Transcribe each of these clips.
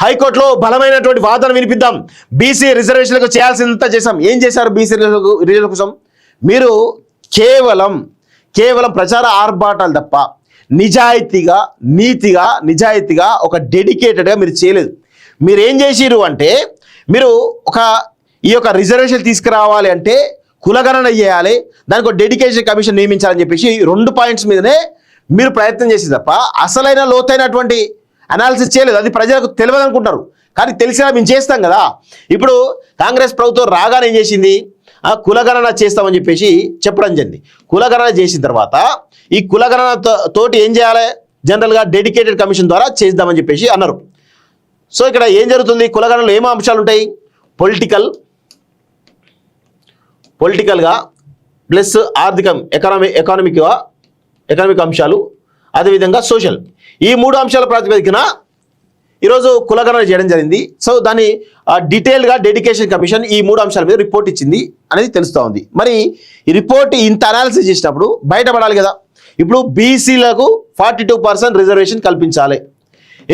హైకోర్టులో బలమైనటువంటి వాదన వినిపిద్దాం. బీసీ రిజర్వేషన్లకు చేయాల్సినంత చేశాం. ఏం చేశారు బీసీ రిజర్వేషన్ల కోసం? మీరు కేవలం ప్రచార ఆర్భాటాలు తప్ప నిజాయితీగా నిజాయితీగా ఒక డెడికేటెడ్గా మీరు చేయలేదు. మీరు ఏం చేసిరు అంటే మీరు ఈ యొక్క రిజర్వేషన్ తీసుకురావాలి అంటే కులగణన చేయాలి, దానికి ఒక డెడికేషన్ కమిషన్ నియమించాలని చెప్పేసి 2 పాయింట్స్ మీదనే మీరు ప్రయత్నం చేసి తప్ప అసలైన లోతైనటువంటి అనాలిసిస్ చేయలేదు. అది ప్రజలకు తెలియదు అనుకుంటారు, కానీ తెలిసినా మేము చేస్తాం కదా. ఇప్పుడు కాంగ్రెస్ ప్రభుత్వం రాగానే ఏం చేసింది? కులగణన చేస్తామని చెప్పేసి చెప్పడం జరిగింది. కులగణన చేసిన తర్వాత ఈ కులగణన తోటి ఏం చేయాలి? జనరల్గా డెడికేటెడ్ కమిషన్ ద్వారా చేద్దామని చెప్పేసి అన్నారు. సో ఇక్కడ ఏం జరుగుతుంది? కులగణనలో ఏమో అంశాలు ఉంటాయి? పొలిటికల్గా ప్లస్ ఆర్థికం ఎకనామిక్ అంశాలు, అదేవిధంగా సోషల్, ఈ 3 అంశాల ప్రాతిపదికన ఈరోజు కులగణన చేయడం జరిగింది. సో దాన్ని డీటెయిల్గా డెడికేషన్ కమిషన్ ఈ 3 అంశాల మీద రిపోర్ట్ ఇచ్చింది అనేది తెలుస్తూ ఉంది. మరి ఈ రిపోర్ట్ ఇంత అనాలిసిస్ చేసినప్పుడు బయటపడాలి కదా. ఇప్పుడు బీసీలకు 42% రిజర్వేషన్ కల్పించాలి.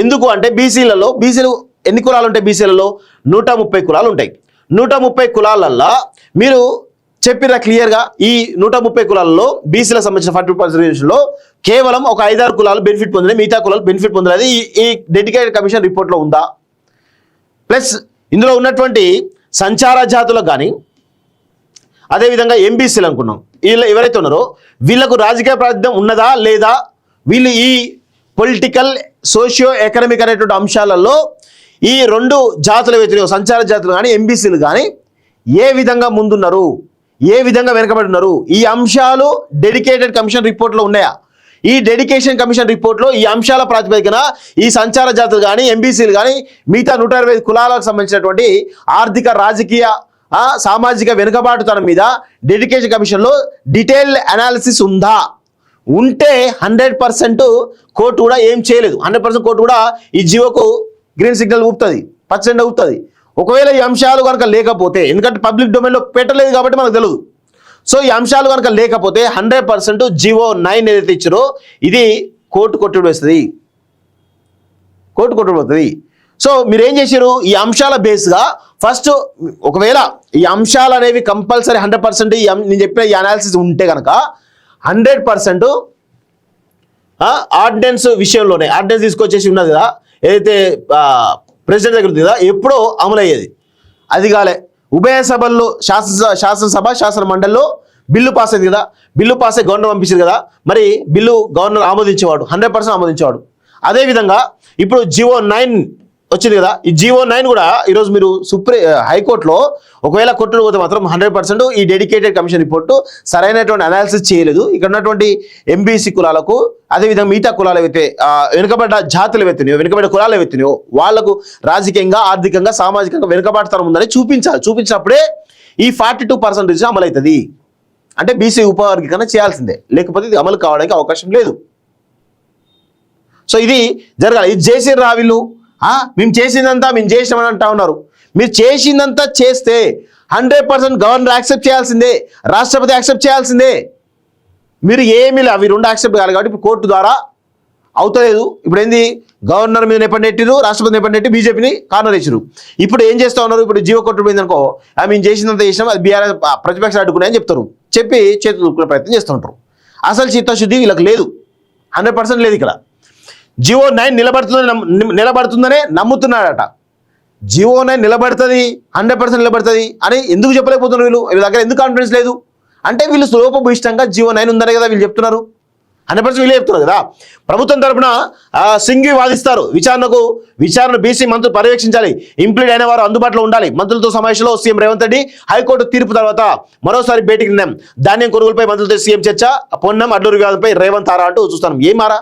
ఎందుకు అంటే బీసీలు ఎన్ని కులాలు ఉంటాయి? బీసీలలో 130 కులాలు ఉంటాయి. 130 కులాలల్లో మీరు చెప్పిరా క్లియర్గా, ఈ 130 కులాలలో బీసీలకు సంబంధించిన 40% రిజర్వేషన్లో కేవలం ఒక 5-6 కులాలు బెనిఫిట్ పొందినాయి, మిగతా కులాలు బెనిఫిట్ పొందలేదు. ఈ డెడికేటెడ్ కమిషన్ రిపోర్ట్లో ఉందా? ప్లస్ ఇందులో ఉన్నటువంటి సంచార జాతులకు కానీ అదేవిధంగా ఎంబీసీలు అనుకున్నాం, వీళ్ళు ఎవరైతే ఉన్నారో వీళ్ళకు రాజకీయ ప్రాతినిధ్యం ఉన్నదా లేదా? వీళ్ళు ఈ పొలిటికల్ సోషియో ఎకనామిక్ అనేటువంటి అంశాలలో ఈ 2 జాతులు వ్యతిరేక సంచార జాతులు కానీ ఎంబీసీలు కానీ ఏ విధంగా ముందున్నారు, ఏ విధంగా వెనకబడి ఉన్నారు? ఈ అంశాలు డెడికేటెడ్ కమిషన్ రిపోర్ట్లో ఉన్నాయా? ఈ డెడికేషన్ కమిషన్ రిపోర్ట్లో ఈ అంశాల ప్రాతిపదికన ఈ సంచార జాతులు కానీ ఎంబీసీలు కానీ మిగతా 125 కులాలకు సంబంధించినటువంటి ఆర్థిక రాజకీయ సామాజిక వెనుకబాటుతనం మీద డెడికేషన్ కమిషన్లో డీటెయిల్ అనాలిసిస్ ఉందా? ఉంటే 100% కోర్టు కూడా ఏం చేయలేదు. 100% కోర్టు కూడా ఈ జీవోకు గ్రీన్ సిగ్నల్ ఊపుతుంది, పచ్చండ ఊపుతుంది. ఒకవేళ ఈ అంశాలు కనుక లేకపోతే, ఎందుకంటే పబ్లిక్ డొమైన్లో పెట్టలేదు కాబట్టి మనకు తెలియదు. సో ఈ అంశాలు కనుక లేకపోతే 100% జీవో 9 ఏదైతే ఇచ్చారో ఇది కోర్టు కొట్టుబడుతుంది. సో మీరు ఏం చేశారు? ఈ అంశాల బేస్గా ఫస్ట్ ఒకవేళ ఈ అంశాలు అనేవి కంపల్సరీ 100% నేను చెప్పిన ఈ అనాలిసిస్ ఉంటే కనుక 100% ఆర్డినెన్స్ విషయంలోనే ఆర్డినెన్స్ తీసుకొచ్చేసి ఉన్నది కదా, ఏదైతే ప్రెసిడెంట్ దగ్గర ఉంది కదా, ఎప్పుడో అమలు అయ్యేది. అది కాలే. ఉభయ సభల్లో శాసనసభ శాసన మండలిలో బిల్లు పాస్ అయింది కదా, బిల్లు పాస్ అయ్యి గవర్నర్ పంపించింది కదా, మరి బిల్లు గవర్నర్ ఆమోదించేవాడు, 100% ఆమోదించేవాడు. అదేవిధంగా ఇప్పుడు జీవో 9 వచ్చింది కదా, ఈ జీవో 9 కూడా ఈరోజు మీరు హైకోర్టులో ఒకవేళ కొట్టుడు పోతే మాత్రం 100% ఈ డెడికేటెడ్ కమిషన్ రిపోర్టు సరైనటువంటి అనాలిసిస్ చేయలేదు. ఇక్కడ ఉన్నటువంటి ఎంబీసీ కులాలకు అదేవిధంగా మిగతా కులాలు ఏవైతే వెనుకబడ్డ జాతులు ఏవైతున్నాయో, వెనుకబడ్డ కులాలు ఏవైతున్నాయో వాళ్ళకు రాజకీయంగా ఆర్థికంగా సామాజికంగా వెనుకబాటుతనం ఉందని చూపించినప్పుడే ఈ 42% రిజర్వేషన్ అమలు అవుతుంది. అంటే బీసీ ఉపవర్గీకరణ చేయాల్సిందే, లేకపోతే ఇది అమలు కావడానికి అవకాశం లేదు. సో ఇది జరగాలి. ఇది చేసిర్రు రా వీళ్ళు, మేము చేసిందంతా మేము చేసినామని అంటా ఉన్నారు. మీరు చేసిందంతా చేస్తే 100% గవర్నర్ యాక్సెప్ట్ చేయాల్సిందే, రాష్ట్రపతి యాక్సెప్ట్ చేయాల్సిందే. మీరు ఏమీ అవి 2 యాక్సెప్ట్ కాదు కాబట్టి ఇప్పుడు కోర్టు ద్వారా అవుతలేదు. ఇప్పుడు ఏంది? గవర్నర్ మీద నెప్పండెట్టిరు, రాష్ట్రపతి నెప్పండెట్టి బీజేపీని కార్నర్ ఇచ్చారు. ఇప్పుడు ఏం చేస్తూ ఉన్నారు? ఇప్పుడు జీవో కొట్టు పోయిందనుకో, మేము చేసినంత చేసినాం, అది బీఆర్ఎస్ ప్రతిపక్షాలు అడ్డుకున్నాయని చెప్తారు, చెప్పి చేతులు దుక్కునే ప్రయత్నం చేస్తూ ఉంటారు. అసలు చిత్తశుద్ధి వీళ్ళకి లేదు, 100% లేదు. ఇక్కడ జీవో 9 నిలబడుతుందనే నమ్ముతున్నాడట. జీవో 9 నిలబడుతుంది, 100% నిలబడుతుంది అని ఎందుకు చెప్పలేకపోతున్నారు వీళ్ళు? వీళ్ళ దగ్గర ఎందుకు కాన్ఫిడెన్స్ లేదు అంటే వీళ్ళు లోపభూయిష్టంగా జీవో 9 ఉందనే కదా వీళ్ళు చెప్తున్నారు. 100% వీళ్ళే చెప్తున్నారు కదా. ప్రభుత్వం తరఫున సింఘ్వి వాదిస్తారు, విచారణ బీసీ మంత్రులు పర్యవేక్షించాలి, ఇంప్లీడ్ అయిన వారు అందుబాటులో ఉండాలి. మంత్రులతో సమావేశంలో సీఎం రేవంత్ రెడ్డి, హైకోర్టు తీర్పు తర్వాత మరోసారి భేటీకి నిర్ణయం, ధాన్యం కొనుగోలుపై మంత్రులతో సీఎం చర్చ, పొన్నం అడ్లూరు వివాదంపై రేవంత్ ఆరా అంటూ చూస్తాం. ఏం ఆరా?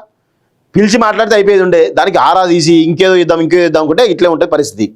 పిలిచి మాట్లాడితే అయిపోయేది ఉండే, దానికి ఆరా తీసి ఇంకేదో ఇద్దాం అనుకుంటే ఇట్లే ఉంటుంది పరిస్థితి.